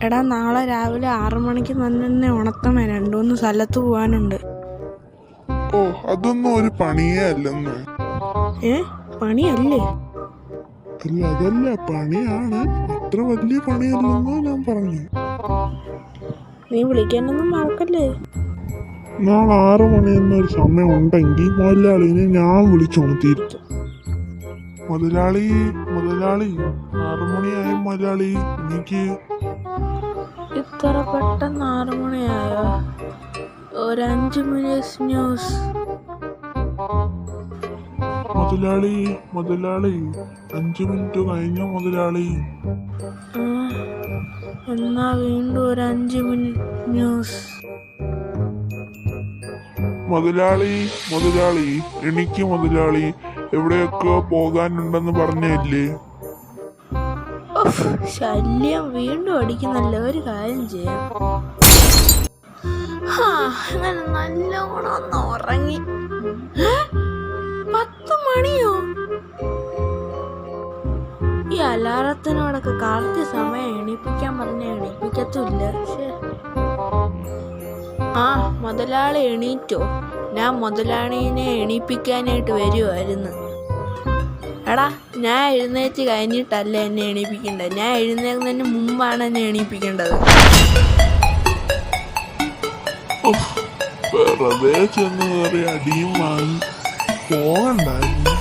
എടാ നാളെ രാവിലെ 6 മണിക്ക് തന്നെ ഉണർത്തണേ, 2-3 സ്ഥലത്ത് പോകാനുണ്ട്. ഓ അതൊന്നും ഒരു പണിയേ അല്ലെന്ന്. പണിയല്ലേ? അല്ല അതല്ല, പണിയാണ്, അത്ര വലിയ പണിയല്ലെന്നോ ഞാൻ പറഞ്ഞു. നീ വിളിക്കാനൊന്നും മറക്കല്ലേ. നാളെ 6 മണിയെന്നൊരു സമയം ഉണ്ടെങ്കിൽ മുതലാളിനെ ഞാൻ വിളിച്ചുണർത്തിയിരുത്തും. മുതലാളി 6 മണിയായി മുതലാളി, എനിക്ക് ഇത്ര പെട്ടെന്ന് 6 മണിയായോ? ഒരു 5 മിനിറ്റ് ന്യൂസ്. മുതലാളി 5 മിനിറ്റ് കഴിഞ്ഞു മുതലാളി. എന്നാ വീണ്ടും ഒരു 5 മിനിറ്റ് ന്യൂസ്. മുതലാളി എനിക്ക് മുതലാളി, എവിടെയൊക്കെ പോകാനുണ്ടെന്ന് പറഞ്ഞല്ലേ. ശല്യം വീണ്ടും അടിക്കുന്നല്ലോ. ഒരു കാര്യം ചെയ്യാം, അങ്ങനെ നല്ലോണം ഒന്ന് ഉറങ്ങി. 10 മണിയോ? ഈ അലാറത്തിനോടൊക്കെ കറക്റ്റ് സമയം എണീപ്പിക്കാൻ പറഞ്ഞ എണീപ്പിക്കത്തില്ല. മുതലാളി എണീറ്റോ? ഞാൻ മുതലാളിനെ എണീപ്പിക്കാനായിട്ട് വരുമായിരുന്നു. എടാ, ഞാൻ എഴുന്നേറ്റ് കഴിഞ്ഞിട്ടല്ല എന്നെ എണീപ്പിക്കേണ്ടത്, ഞാൻ എഴുന്നേൽക്കുന്നതിന് മുമ്പാണ് എന്നെ എണീപ്പിക്കേണ്ടത്. വെറുതെ ചെന്ന് കയറി അടിയും വാങ്ങി പോകണ്ടായിരുന്നു.